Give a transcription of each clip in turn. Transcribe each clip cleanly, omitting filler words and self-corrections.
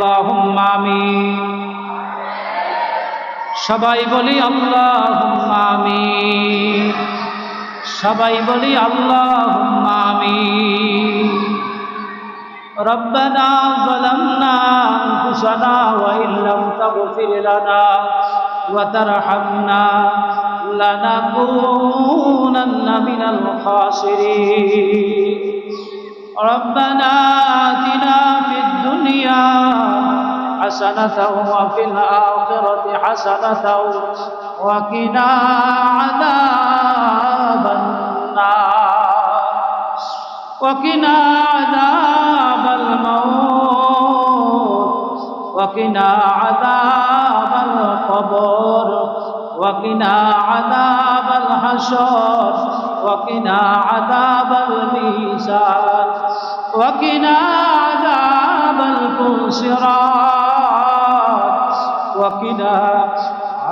আল্লাহুম্মা আমিন। সবাই বলি আল্লাহুম্মা আমিন। সবাই বলি আল্লাহুম্মা আমিন। রব্বানা যালামনা আনফুসানা ওয়া ইল্লাম তাগফির লানা ওয়া তারহামনা লানাকুনান্না মিনাল খাসিরিন। রব্বানা আতিনা ফিদ দুনিয়া হাসানাতাও ওয়া ফিল আখিরাতি হাসানাতাও ওয়া কিনা আযাবান নার ওয়া কিনা আযাবাল মাউত ওয়া কিনা আযাবাল কবর ওয়া কিনা আযাবাল হাশর ওয়া কিনা আযাবাল মিজান ওয়া কিনা আযাবাল পুসিরাত ওয়া কিনা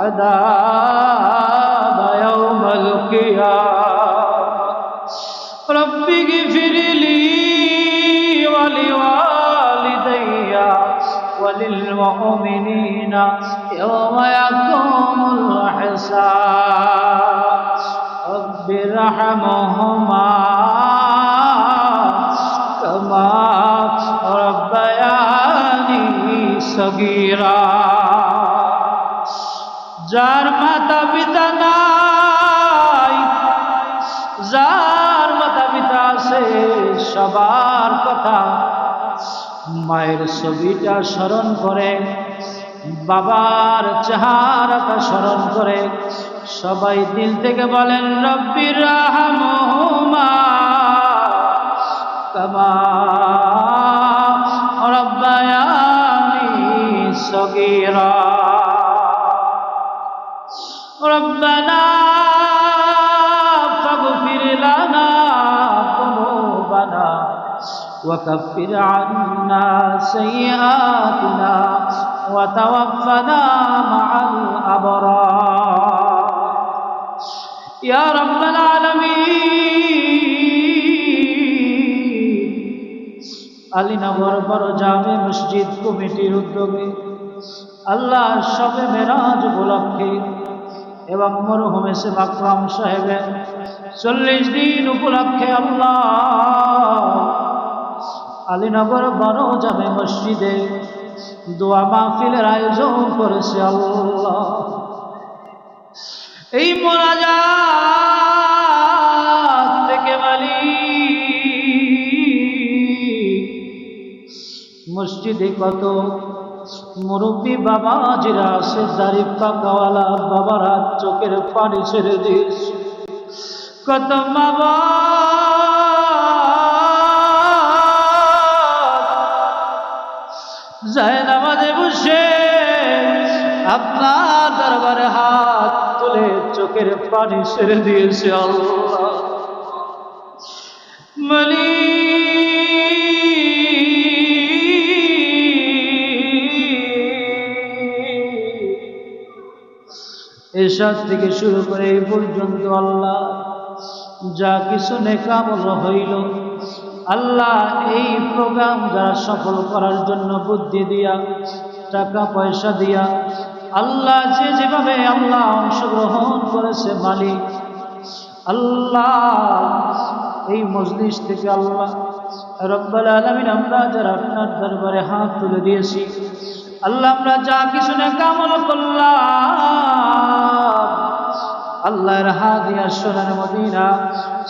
আযাব ইয়াউমাল কিয়ামাহ। রব্বি গফিরলি ওয়া লিওয়ালিদাইয়া ওয়া লিল মুমিনিনা ইয়াওমা ইয়াকুমুল হিসাব। রব্বি রহমহুমা কামা রব্বায়ানি সগীরা। যার মাতা পিতা নাই, যার মাতা পিতা আছে, সবার কথা মায়ের ছবিটা স্মরণ করে, বাবার চেহারাটা স্মরণ করে সবাই দিল থেকে বলেন রব্বির রাহমহুমা কামা রব্বায়ানি সগীরা। রব্বানা ফাগফির লানা যুনুবানা ওয়া কাফির আন্না সাইয়্যাতিনা ওয়া তাওয়াফফানা মা'আল আবরার। ইয়া রাব্বাল আলামিন, আলীনগর বড় জামে মসজিদ কমিটির উদ্যোগে আল্লাহ শবে মেরাজ উপলক্ষে এবং মরহুম এসএম আকরাম সাহেবের 40 দিন উপলক্ষে আল্লাহ আলীনগর বড় জামে মসজিদে দোয়া মাহফিলের আয়োজন করেছে। আল্লাহ এই মোনাজাত থেকে মালিক মসজিদে কত মুরব্বী বাবাজিরা আছে, দাড়ি পাকাওয়ালা বাবারা চোখের পানি ছেড়ে দিয়েছে, কত বাবা যায় নামাজে বসে আপনার দরবারে হাত তুলে চোখের পানি ছেড়ে দিয়েছে। আল্লাহ এরশাদ থেকে শুরু করে এই পর্যন্ত আল্লাহ যা কিছু নেকামল হইল, আল্লাহ এই প্রোগ্রাম যারা সফল করার জন্য বুদ্ধি দিয়া, টাকা পয়সা দিয়া, আল্লাহ যে যেভাবে আল্লাহ অংশগ্রহণ করেছে মালিক আল্লাহ এই মজলিস থেকে আল্লাহ রব্বুল আলামিন আমরা যারা আপনার দরবারে হাত তুলে দিয়েছি আল্লাহ, আমরা যা কিছু নেকামল করলাম আল্লাহর হাদিয়া সোনার মদিনা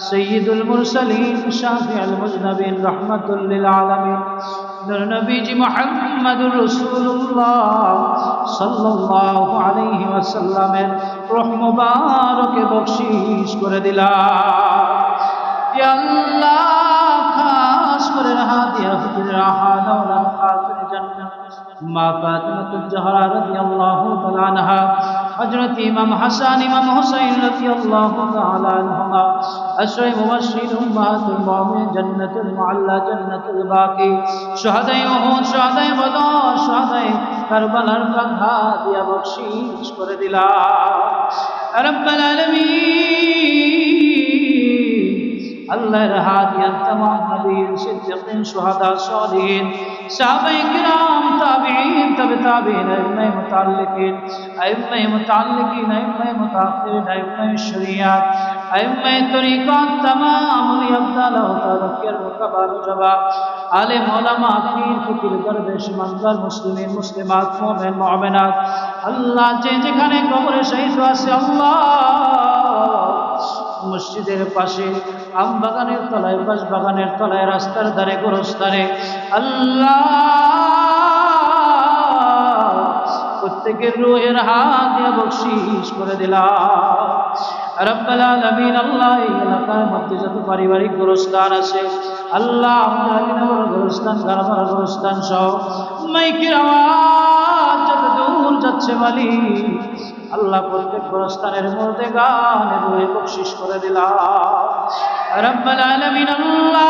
সৈয়দুল মুরসালিন শাফিউল মুজনাবিন রাহমাতুল লিল আলামিন নবীজি মুহাম্মদুর রাসূলুল্লাহ সাল্লাল্লাহু আলাইহি ওয়াসাল্লামের রূহ মুবারকে বখশিশ করে দিলাম। ইয়া আল্লাহ খাস করে হাদিয়া হুজুর রাহানা খাতুন জান্নাত মা ফাতিমাতুল জাহরা রাদিয়াল্লাহু তাআলা আনহা, হযরত ইমাম হাসান ইমাম হুসাইন রাদিয়াল্লাহু তাআলা আনহুমা, আশরায়ে মুবাশশিরিন উম্মাহাতুল মুমিনিন জান্নাতুল মুআল্লা জান্নাতুল বাকি, শুহাদায়ে উহুদ শুহাদায়ে বদর শুহাদায়ে কারবালার কাঁধা দিয়া বখশিশ করে দিলাম। রব্বুল আলামিন আল্লাহর হাদিয়া तमाम নবীন সিদ্দিকিন শুহাদা সালিহিন সাহাবায়ে কিরাম তাবিঈন তাবিঈন, আইম্মায়ে মুতাআল্লিকিন, আইম্মায়ে মুতাআল্লিকিন, আইম্মায়ে মুতাআখিরিন, আইম্মায়ে শরিয়াত, আইম্মায়ে তরিকাত, তামাম ইয়াবদাল তাওয়াক্কুল মুকাবাল জাবা, আলেম ওলামা, পীর ফকির দরবেশ মানদার মুসলিমিন মুসলিমাত মুমিন মুমিনাত, আল্লাহ যে যেখানে কবরে শহীদ আছে আল্লাহ মসজিদের পাশে, আম বাগানের তলায়, বাঁশ বাগানের তলায়, রাস্তার ধারে, গোরস্থানে আল্লাহ প্রত্যেকের রূহের হাত দিয়ে বকশিশ করে দিলাম রব্বুল আলামিন। আল্লাহ এই এলাকার মধ্যে যত পারিবারিক গোরস্থান আছে আল্লাহ, আমাদের গোরস্থান, গারমার গোরস্থান সহ মাইকের আওয়াজ যত দূর যাচ্ছে মালিক আল্লাহ প্রত্যেক গোরস্থানের মধ্যে গানের রূহে বকশিশ করে দিলাম রব্বুল আলামিন। আল্লাহ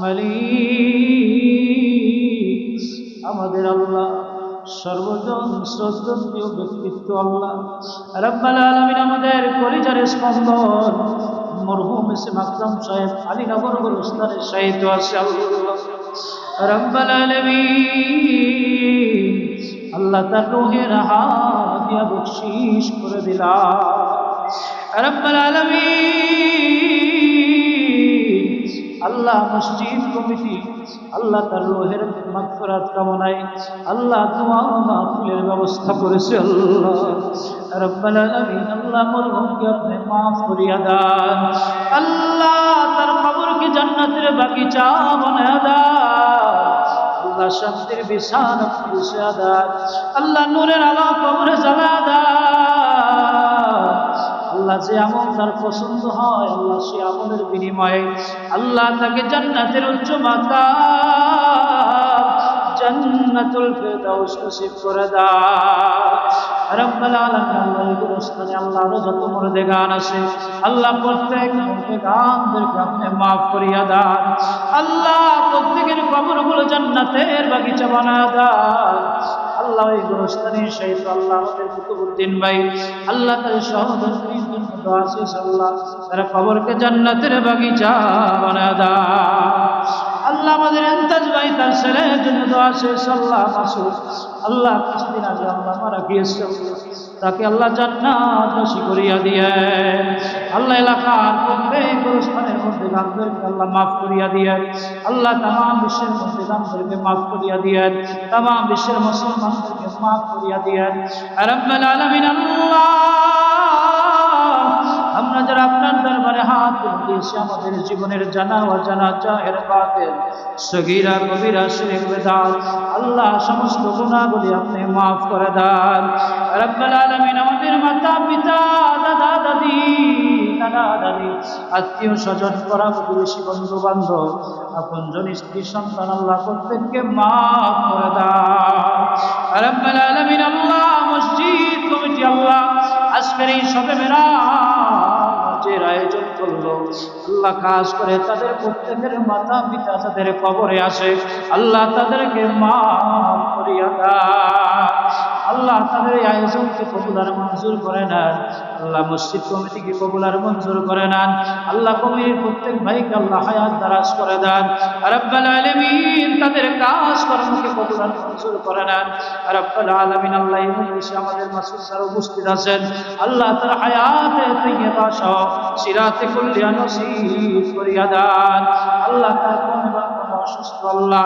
মালিক আমাদের আল্লাহ সর্বজন শ্রদ্ধেয় ব্যক্তিত্ব আল্লাহ রব্বুল আলামিন, আমাদের কলিজার স্পন্দন মরহুম এসএম আকরাম সাহেব আলীনগর গোরস্থানের শহীদ আছে আল্লাহ রব্বুল আলামিন। আল্লাহ তার রূহের হাত দিয়া বকশিশ করে দিলাম রব্বুল আলামিন। আল্লাহ মসজিদ কমিটি আল্লাহ তার রূহের মাগফিরাত কামনায় আল্লাহ দোয়া মাহফিলের ব্যবস্থা করেছে আল্লাহ রব্বুল আলামিন। আল্লাহ মরহুমকে আপনি মাফ করিয়া দেন আল্লাহ, তার কবরকে জান্নাতের বাগিচা বানায়া দেন আল্লাহ, শান্তির বিছানা বিছিয়ে দেন আল্লাহ, নূরের আলো কবরে জ্বালা দেন আল্লাহ। যে আমল তার পছন্দ হয় আল্লাহ সে আমলের বিনিময়ে আল্লাহ তাকে জান্নাতের উচ্চ মাকাম জান্নাতুল ফিরদাউস নসিব করে দাও রব্বুল আলামিন। আল্লাহ এই গোরস্থানে আল্লাহ যত মুর্দেগান আছে আল্লাহ প্রত্যেক মুর্দেগানদেরকে আপনি মাফ করিয়া দেন আল্লাহ, প্রত্যেকের কবরগুলো জান্নাতের বাগিচা বানায়া দেন আল্লাহ। এই গোরস্থানের শহীদ আল্লাহ আমাদের কুতুবউদ্দিন ভাই আল্লাহ তার সহধর্মী দোয়া শেষ আল্লাহ তার কবরকে জান্নাতের বাগিচা বানায়া দেন আল্লাহ। আমাদের ইমতাজ ভাই তার ছেলের জন্য দোয়া শেষ আল্লাহ মাসুদ আল্লাহ কিছুদিন আগে আল্লাহ মারা গিয়েছে তাকে আল্লাহ জান্নাতবাসী করিয়া দিয়ে আল্লাহ। এলাকার প্রত্যেক গোরস্থানের মধ্যে গানদেরকে আল্লাহ মাফ করিয়া দিয়ে আল্লাহ, তামাম বিশ্বের মধ্যে গানদেরকে মাফ করিয়া দিয়েন, তামাম বিশ্বের মুসলমানদেরকে মাফ করিয়া দিয়েন রব্বুল আলামিন। আল্লাহ আমরা যারা আপনার দরবারে হাত তুলেছি আমাদের জীবনের জানা অজানা জাহের বাতিল সগীরা কবিরা শিরক বিদআত আল্লাহ সমস্ত গুনাহগুলি আপনি মাফ করে দেন রব্বুল আলামিন। আমাদের মাতা পিতা দাদা দাদি নানা নানি আত্মীয় স্বজন পরা প্রতিবেশী বন্ধু বান্ধব আপনজন স্ত্রী সন্তান আল্লাহ প্রত্যেককে মাফ করে দেন রব্বুল আলামিন। আল্লাহ মসজিদ কমিটি আল্লাহ আজকের এই শবে মেরাজের আয়োজন করলো আল্লাহ, খাস করে তাদের প্রত্যেকের মাতা পিতা তাদের কবরে আসে আল্লাহ তাদেরকে মাফ করিয়া দেন আল্লাহ। তাদের এই আয়োজনকে কবুল আর মঞ্জুর করে নেন আল্লাহ, মসজিদ কমিটিকে কবুল আর মঞ্জুর করে নেন আল্লাহ। কমিটির প্রত্যেক ভাইকে আল্লাহ হায়াত দারাজ করে দেন রব্বুল আলামিন। তাদের কাজ কর্মকে কবুল আর মঞ্জুর করে নেন রব্বুল আলামিন। আল্লাহ এই মজলিসে আমাদের মাসুদ স্যার উপস্থিত আছেন আল্লাহ, তার হায়াতে তাইয়্যিবা সহ সিরাতে কুল্লিয়া নসিব করিয়া দেন আল্লাহ। তার অসুস্থ আল্লাহ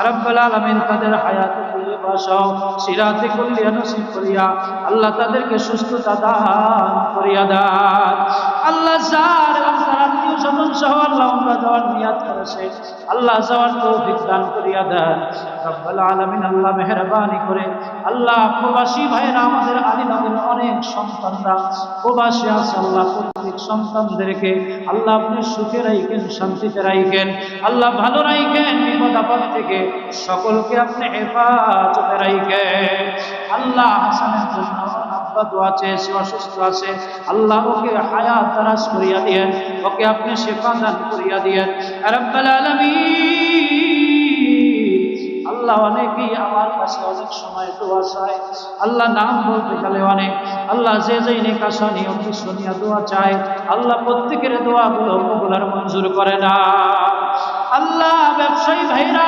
রব্বুল আলামিন তাদের হায়াতে তাইয়্যিবা সহ সিরাতে কুল্লিয়া নসিব করিয়া আল্লাহ তাদেরকে সুস্থতা দান করিয়া দেন আল্লাহ। যার এবং তার আত্মীয় স্বজন সহ আল্লাহ আমরা যাওয়ার নিয়াত করেছে আল্লাহ যাওয়ার তৌফিক দান করিয়া দেন রব্বুল আলামিন। আল্লাহ মেহেরবানি করে আল্লাহ প্রবাসী ভাইয়েরা আমাদের আলীনগরের অনেক সন্তানরা প্রবাসী আছে আল্লাহ, প্রত্যেক সন্তানদেরকে আল্লাহ আপনি সুখে রাখেন, শান্তিতে রাখেন আল্লাহ, ভালো রাখেন, বিপদ আপদ থেকে সকলকে আপনি হেফাজতে রাখেন আল্লাহ। হাসানের জন্য আব্বা দোয়া চেয়েছে, অসুস্থ আছে আল্লাহ ওকে হায়াত দারাজ করিয়া দিয়েন, ওকে আপনি শিফা দান করিয়া দিয়েন রব্বুল আলামিন। আল্লাহ অনেকেই আমার কাছে অনেক সময় দোয়া চায় আল্লাহ, নাম বলতে গেলে অনেক আল্লাহ, যে যেই নেক আশা নিয়ম শুনিয়া দোয়া চায় আল্লাহ প্রত্যেকের দোয়াগুলো কবুল আর মঞ্জুর করে না আল্লাহ ব্যবসায়ী ভাইরা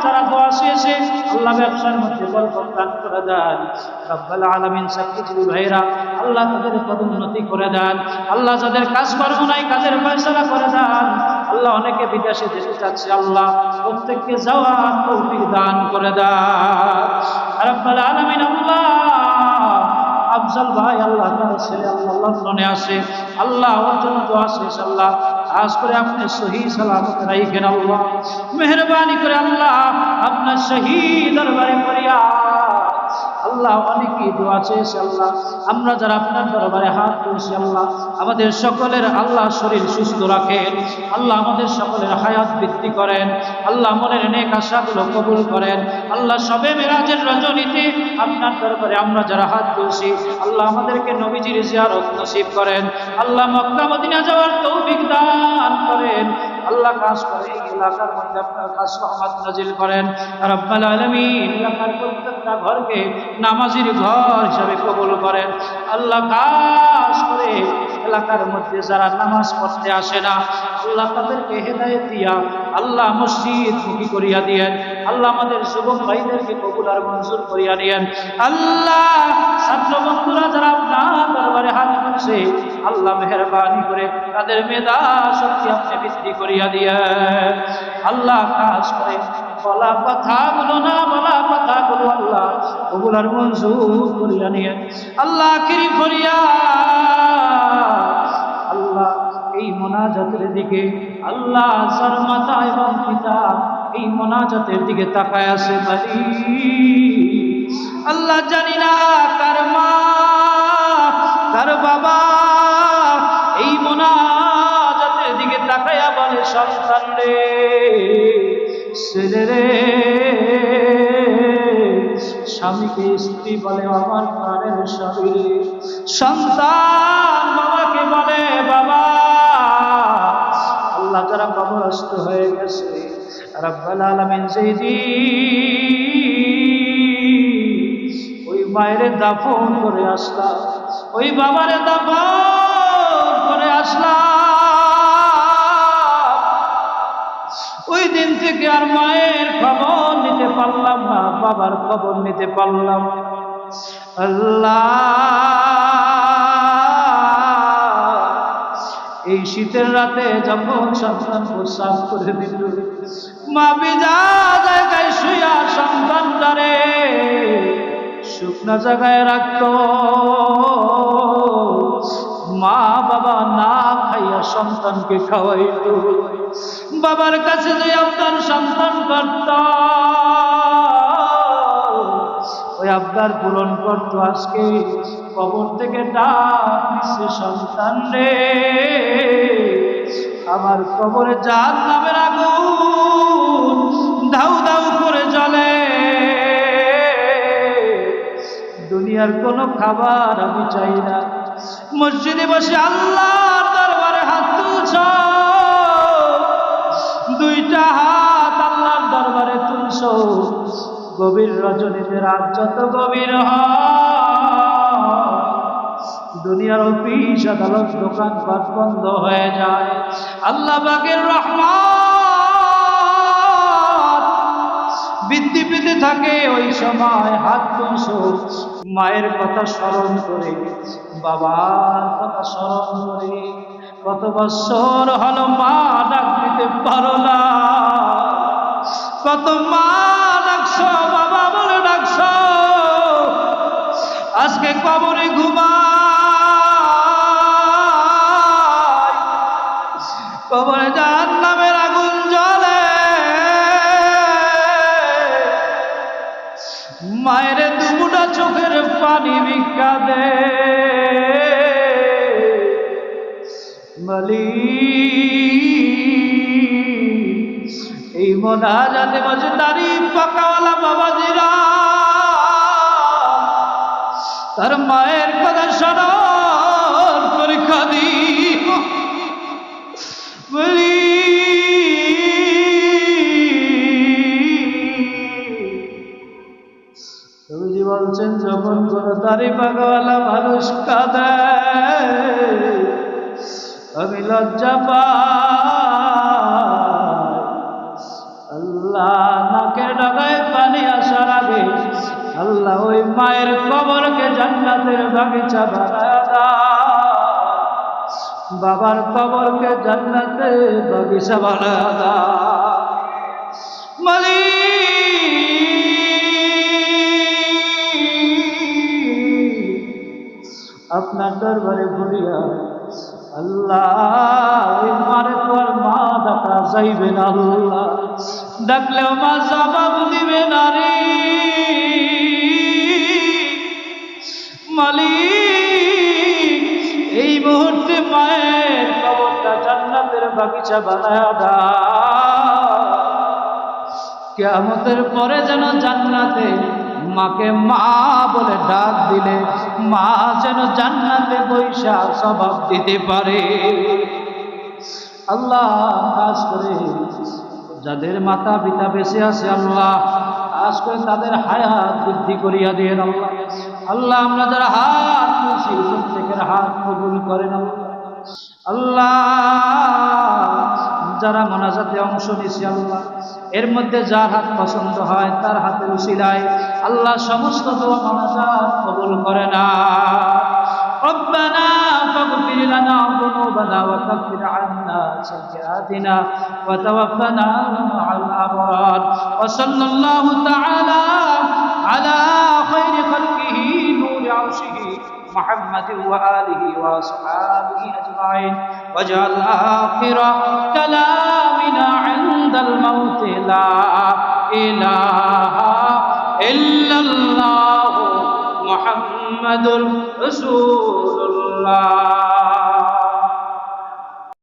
যারা দোয়া শেষে আল্লাহ ব্যবসার মধ্যে বরকত দান করে দেন। রব্বুল আলামিন চাকরিজীবী ভাইরা আল্লাহ তাদের পদোন্নতি করে দেন। আল্লাহ যাদের কাজকর্ম নাই কাজের ফয়সালা করে দেন। আল্লাহ অনেকে বিদেশে যেতে চাচ্ছে, আল্লাহ প্রত্যেককে যাওয়ার তৌফিক দান করে দেন। রব্বুল আলামিন আল্লাহ আফজল ভাই আল্লাহ তার ছেলে আল্লাহ লন্ডনে আসে, আল্লাহ ওর জন্য দোয়া শেষ, আল্লাহ আজ করে আপনি সহি সালামত রাখেন। আল্লাহ মেহরবানি করে আল্লাহ আপনার শহীদ দরবারে পড়িয়া আল্লাহ অনেকেই দোয়া চেয়েছে, আল্লাহ আমরা যারা আপনার দরবারে হাত তুলছি আল্লাহ আমাদের সকলের আল্লাহ শরীর সুস্থ রাখেন, আল্লাহ আমাদের সকলের হায়াত বৃদ্ধি করেন, আল্লাহ মনের নেক আশাগুলো কবুল করেন। আল্লাহ সবে মেরাজের রজনীতে আপনার দরবারে আমরা যারা হাত তুলছি আল্লাহ আমাদেরকে নবীজির জিয়ারত নসিব করেন, আল্লাহ মক্কা মদিনা যাওয়ার তৌফিক দান করেন। আল্লাহ কাজ করে এই এলাকার মধ্যে আপনার কাজ রহমত নাজিল করেন। রব্বুল আলামিন এলাকার প্রত্যেকটা ঘরকে নামাজির ঘর হিসাবে কবুল করেন। আল্লাহ কাজ করে এলাকার মধ্যে যারা নামাজ পড়তে আসে না আল্লাহ তাদেরকে হেদায়েত দিয়া আল্লাহ মসজিদ মুখী করিয়া দিয়েন। আল্লাহ আমাদের যুবক ভাইদেরকে কবুল আর মঞ্জুর করিয়া দিয়েন। আল্লাহ ছাত্র বন্ধুরা যারা আপনার দরবারে হাত তুলছে আল্লাহ মেহেরবানি করে তাদের মেধা শক্তি আপনি বৃদ্ধি করিয়া দিয়েন। আল্লাহ কাজ করে বলা কথাগুলো না বলা কথাগুলো আল্লাহ কবুল আর মঞ্জুর করিয়া নিয়ে আল্লাহ আখিরি ফরিয়াদ আল্লাহ এই মোনাজাতের দিকে আল্লাহ যার মাতা এবং পিতা এই মোনাজাতের দিকে তাকায় আছে মালিক, আল্লাহ জানি না কার মা কার বাবা এই মোনাজাতের দিকে তাকায়া বলে সন্তান রে ছেলে রে, স্বামীকে স্ত্রী বলে আমার প্রাণের স্বামী রে, সন্তান বাবাকে বলে বাবা। আল্লাহ যারা কবরস্থ হয়ে গেছে রব্বুল আলামিন যেই দিন ওই মায়ের দাফন করে আসলাম, ওই বাবার দাফন করে আসলাম, ওই দিন থেকে আর মায়ের খবর নিতে পারলাম না, বাবার খবর নিতে পারলাম। আল্লাহ এই শীতের রাতে যখন সন্তান প্রস্রাব করে দিল মা বিজা জায়গায় শুয়া সন্তানটারে শুকনা জায়গায় রাখত, মা বাবা না খাইয়া সন্তানকে খাওয়াইত, বাবার কাছে যে আবদার সন্তান করত ওই আবদার পূরণ করত। আজকে কবর থেকে ডাক দিচ্ছে সন্তান রে আমার কবরে জাহান্নামের আগুন দাউ দাউ করে জ্বলে, দুনিয়ার কোনো খাবার আমি চাই না। মসজিদে বসে আল্লাহর দরবারে হাত তুলছ, দুইটা হাত আল্লাহর দরবারে তুলছ, গভীর রজনীতে রাত যত গভীর হয় দুনিয়ার অফিস আদালত দোকানপাট বন্ধ হয়ে যায়, আল্লাহ পাকের রহমত বৃদ্ধি পেতে থাকে। ওই সময় হাত তুলছো মায়ের কথা স্মরণ করে, বাবার কথা স্মরণ করে, কত বছর হলো মা ডাক দিতে পারো না, কত মা ডাকছো বাবা বলে ডাকছো, আজকে কবরে ঘুমায়, কবরে জাহান্নামের আগুন জ্বলে, মায়ের দুমুটা চোখের পানি ভিক্ষা দে মালিক। এই মোনাজাতে বসে দাড়ি পাকাওয়ালা বাবাজিরা তার মায়ের কথা স্মরণ করে কাঁদি বলি নবীজি বলছেন যখন কোনো দাড়ি পাকাওয়ালা মানুষ কাঁদে আমি লজ্জা পাই, আল্লাহ নাকের ডগায় পানি আসার আগে আল্লাহ ওই মায়ের কবরকে জান্নাতের বাগিচা বানায়া দাও, বাবার কবরকে জান্নাতের বাগিচা বানায়া দাও। আপনার দরবারে ভরিয়া আল্লাহ ওই মারে তো আর মা ডাকা যাইবে না, আল্লাহ ডাকলেও মা জবাব দিবে না রে মালিক। এই মুহূর্তে মায়ের কবরটা জান্নাতের বাগিচা বানায়া দাও, কিয়ামতের পরে যেন জান্নাতে মাকে মা বলে ডাক দিলে মা যেন জান্নাতে বৈশা সবাব দিতে পারে। আল্লাহ খাস করে যাদের মাতা পিতা বেঁচে আছে আল্লাহ খাস করে তাদের হায়াত বৃদ্ধি করিয়া দিয়েন আল্লাহ। আল্লাহ আমরা যারা হাত তুলছি প্রত্যেকের হাত কবুল করেন আল্লাহ। যারা মোনাজাতে অংশ নিয়েছে আল্লাহ এর মধ্যে যার হাত পছন্দ হয় তার হাতের উসিলায় আল্লাহ সমস্ত দোয়া মোনাজাত কবুল করে না। ربنا فاغفر لنا ذنوبنا وكفر عنا سيئاتنا وتوفنا مع الأبرار وصلى الله تعالى على خير خلقه نور عرشه محمد وآله وأصحابه أجمعين واجعل آخر كلامنا عند الموت لا إله إلا الله محمد رسول الله।